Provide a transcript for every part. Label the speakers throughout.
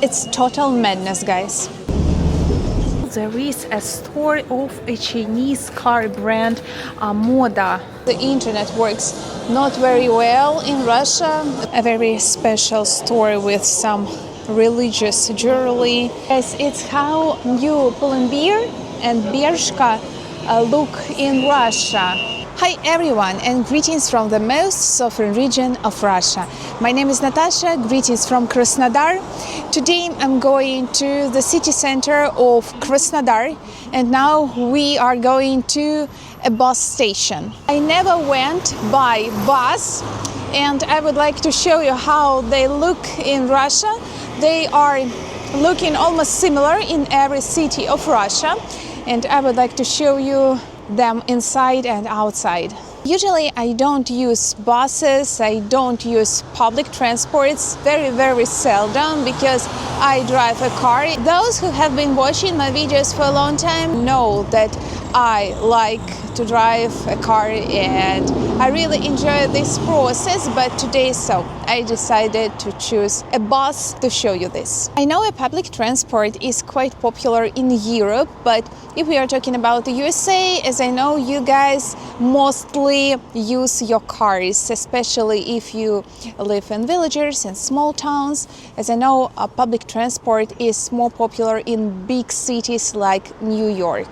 Speaker 1: It's total madness, guys.
Speaker 2: There is a store of a Chinese car brand, Moda.
Speaker 1: The internet works not very well in Russia. A very special store with some religious jewelry. Yes, it's how you Pull&Bear and Bershka look in Russia. Hi everyone, and greetings from the most southern region of Russia. My name is Natasha, greetings from Krasnodar. Today I'm going to the city center of Krasnodar, and now we are going to a bus station. I never went by bus, and I would like to show you how they look in Russia. They are looking almost similar in every city of Russia, and I would like to show you them inside and outside. Usually I don't use buses, I don't use public transports, very seldom, because I drive a car. Those who have been watching my videos for a long time know that I like to drive a car and I really enjoy this process, but today I decided to choose a bus to show you this. I know a public transport is quite popular in Europe, but if we are talking about the USA, as I know you guys mostly use your cars, especially if you live in villages and small towns. As I know, public transport is more popular in big cities like New York.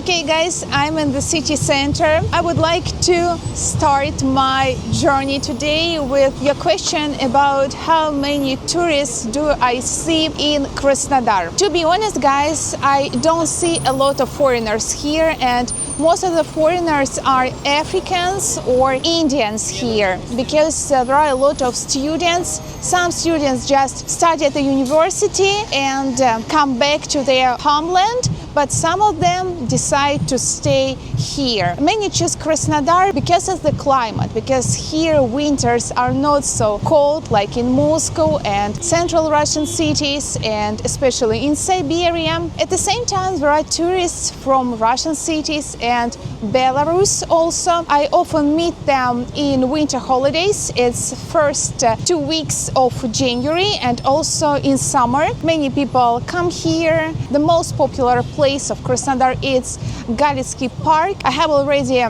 Speaker 1: Okay guys, I'm in the city center. I would like to start my journey today with your question about how many tourists do I see in Krasnodar. To be honest guys, I don't see a lot of foreigners here, and most of the foreigners are Africans or Indians here, because there are a lot of students. Some students just study at the university and come back to their homeland, but some of them decide to stay here. Many choose Krasnodar because of the climate, because here winters are not so cold like in Moscow and central Russian cities, and especially in Siberia. At the same time, there are tourists from Russian cities and Belarus also. I often meet them in winter holidays. It's first 2 weeks of January, and also in summer. Many people come here. The most popular place of Krasnodar is Galitsky Park. I have already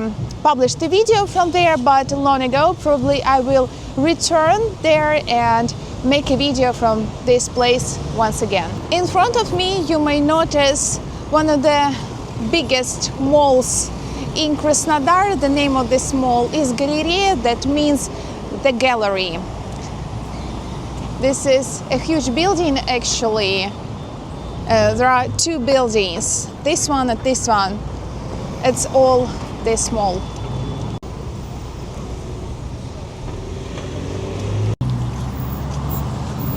Speaker 1: published a video from there, but long ago. Probably I will return there and make a video from this place once again. In front of me you may notice one of the biggest malls in Krasnodar. The name of this mall is Galeria, that means the gallery. This is a huge building actually. There are two buildings, this one and this one. It's all this mall.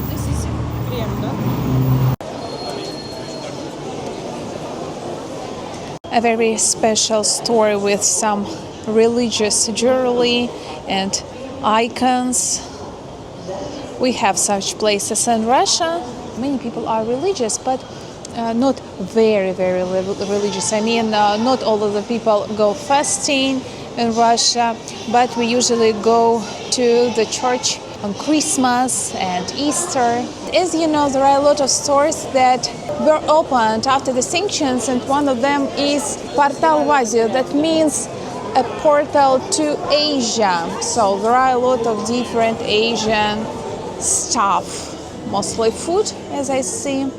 Speaker 3: This is remnant.
Speaker 1: A very special store with some religious jewelry and icons. We have such places in Russia. Many people are religious, but not very religious. I mean, not all of the people go fasting in Russia, but we usually go to the church on Christmas and Easter. As you know, there are a lot of stores that were opened after the sanctions, and one of them is Portal в Азию. That means a portal to Asia. So there are a lot of different Asian stuff, mostly food, as I see.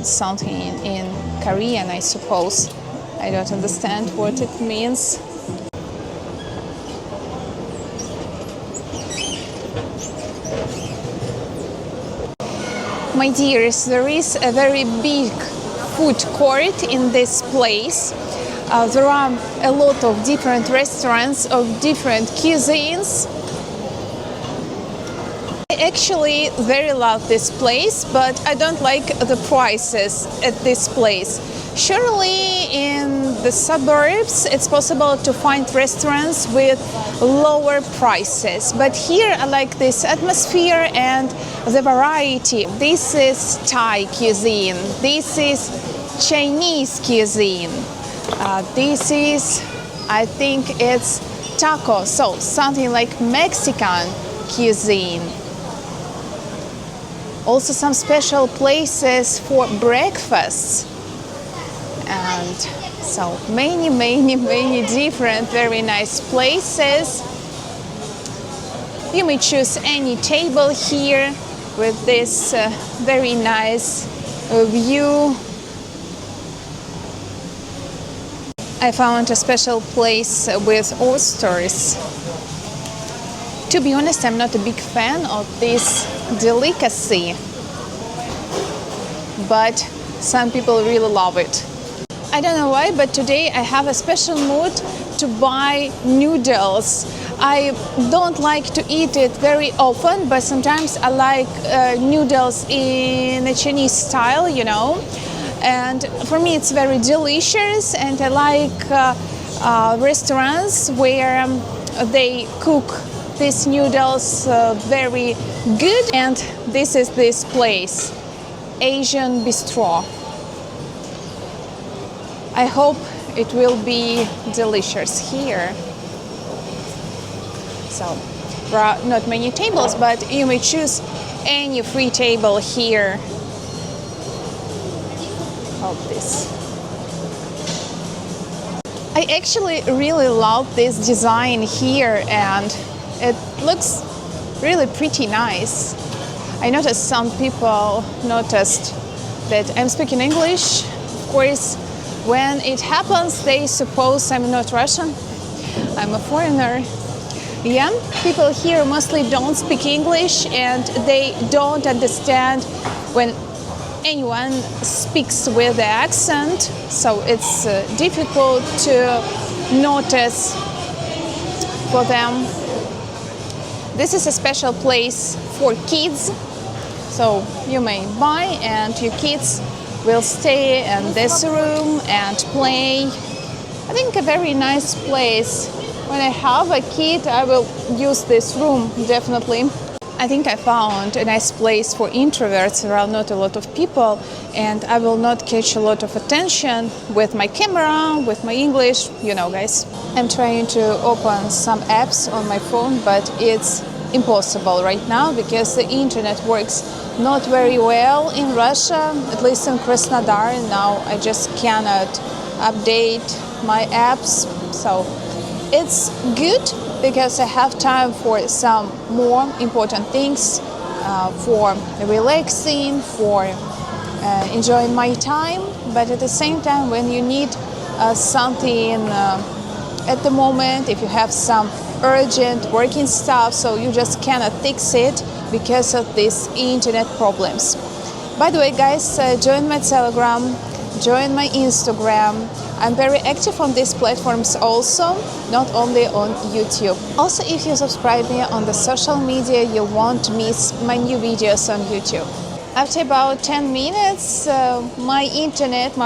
Speaker 1: Something in Korean, I suppose. I don't understand what it means. My dears, there is a very big food court in this place. There are a lot of different restaurants of different cuisines. I actually very love this place, but I don't like the prices at this place. Surely in the suburbs, it's possible to find restaurants with lower prices. But here I like this atmosphere and the variety. This is Thai cuisine. This is Chinese cuisine. This is, I think it's taco, so something like Mexican cuisine. Also some special places for breakfasts. And so many different very nice places. You may choose any table here with this very nice view. I found a special place with oysters. To be honest, I'm not a big fan of this delicacy, but some people really love it. I don't know why, but today I have a special mood to buy noodles. I don't like to eat it very often, but sometimes I like noodles in a Chinese style, you know. And for me it's very delicious, and I like restaurants where they cook these noodles very good. And this is this place, Asian Bistro. I hope it will be delicious here. So there are not many tables, but you may choose any free table here. Of this. I actually really love this design here, and it looks really pretty nice. I noticed some people noticed that I'm speaking English. Of course, when it happens, they suppose I'm not Russian. I'm a foreigner. Yeah, people here mostly don't speak English, and they don't understand when anyone speaks with the accent, so it's difficult to notice for them. This is a special place for kids, so you may buy and your kids will stay in this room and play. I think a very nice place. When I have a kid, I will use this room definitely. I think I found a nice place for introverts. There are not a lot of people, and I will not catch a lot of attention with my camera, with my English, you know, guys. I'm trying to open some apps on my phone, but it's impossible right now because the internet works not very well in Russia, at least in Krasnodar. Now I just cannot update my apps, so it's good because I have time for some more important things, for relaxing, for enjoying my time. But at the same time, when you need something at the moment, if you have some urgent working stuff, so you just cannot fix it because of these internet problems. By the way, guys, join my Telegram, join my Instagram. I'm very active on these platforms also, not only on YouTube. Also, if you subscribe me on the social media, you won't miss my new videos on YouTube. After about 10 minutes, my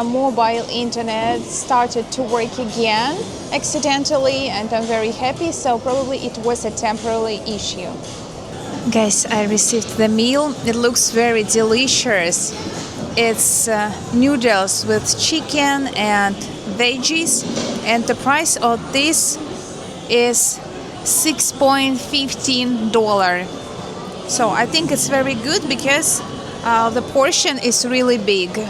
Speaker 1: mobile internet started to work again accidentally, and I'm very happy, so probably it was a temporary issue. Guys, I received the meal. It looks very delicious. It's noodles with chicken and veggies, and the price of this is $6.15. So I think it's very good because the portion is really big.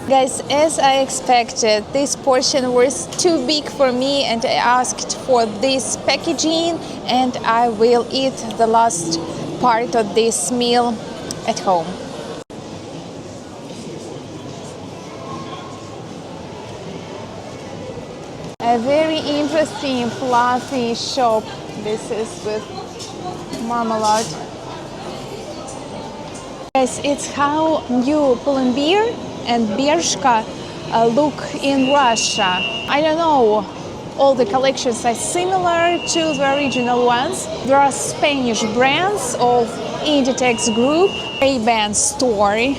Speaker 1: Guys, as I expected, this portion was too big for me, and I asked for this packaging, and I will eat the last part of this meal at home. A very interesting fluffy shop. This is with marmalade. Guys, it's how new Pull&Bear and Bershka look in Russia. I don't know, all the collections are similar to the original ones. There are Spanish brands of Inditex Group, Ray-Ban store,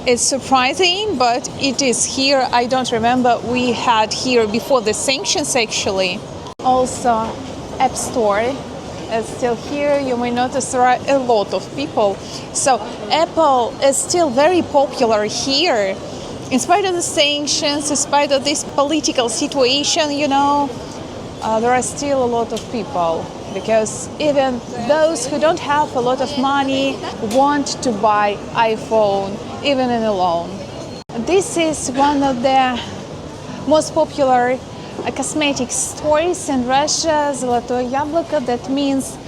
Speaker 1: It's surprising, but it is here. I don't remember we had here before the sanctions actually. Also, App Store is still here. You may notice there are a lot of people. So Apple is still very popular here. In spite of the sanctions, in spite of this political situation, there are still a lot of people. Because even those who don't have a lot of money want to buy iPhone, even in a loan. This is one of the most popular cosmetic stores in Russia, Zolotoye Yabloko, that means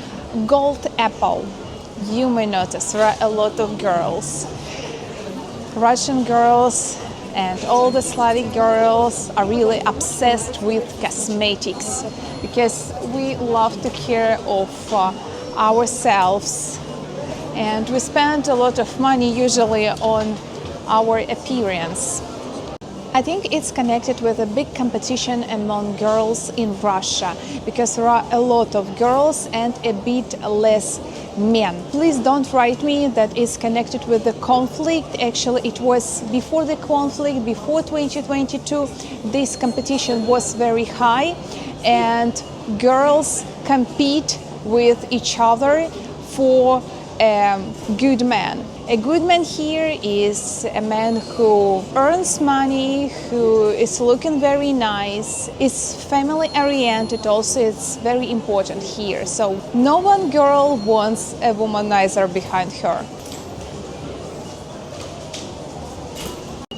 Speaker 1: gold apple. You may notice there are a lot of girls. Russian girls and all the Slavic girls are really obsessed with cosmetics because we love to care of ourselves, and we spend a lot of money usually on our appearance. I think it's connected with a big competition among girls in Russia because there are a lot of girls and a bit less men. Please don't write me that it's connected with the conflict. Actually, it was before the conflict, before 2022. This competition was very high and girls compete with each other for a good man. A good man here is a man who earns money, who is looking very nice, is family oriented also. It's very important here. So no one girl wants a womanizer behind her.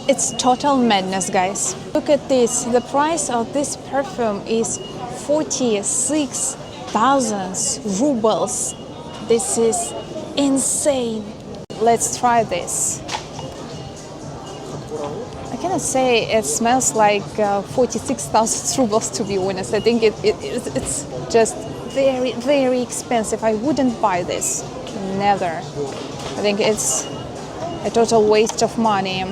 Speaker 1: It's total madness, guys. Look at this. The price of this perfume is 46,000 rubles. This is insane. Let's try this. I cannot say it smells like 46,000 rubles, to be honest. I think it's just very, very expensive. I wouldn't buy this. Never. I think it's a total waste of money.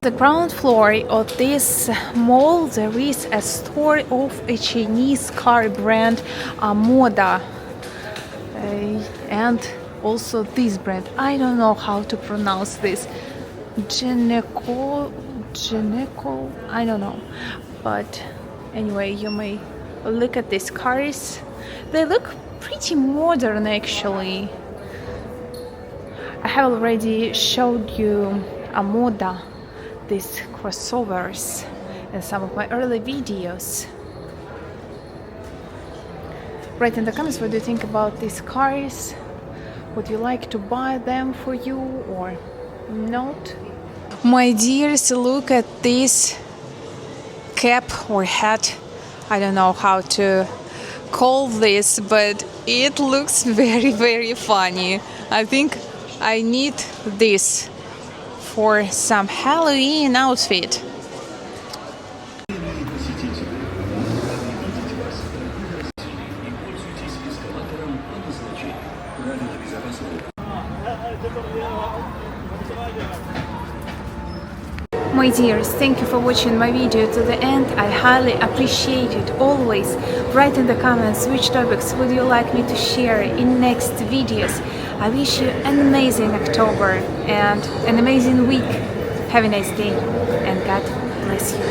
Speaker 2: The ground floor of this mall, there is a store of a Chinese car brand, Moda. And also this brand, I don't know how to pronounce this, Geneco, I don't know, but anyway, you may look at these cars. They look pretty modern actually. I have already showed you a Moda, these crossovers, in some of my early videos. Write in the comments what do you think about these cars. Would you like to buy them for you or not?
Speaker 1: My dears, look at this cap or hat. I don't know how to call this, but it looks very, very funny. I think I need this for some Halloween outfit.
Speaker 2: My dears, thank you for watching my video to the end. I highly appreciate it. Always write in the comments which topics would you like me to share in next videos. I wish you an amazing October and an amazing week. Have a nice day and God bless you.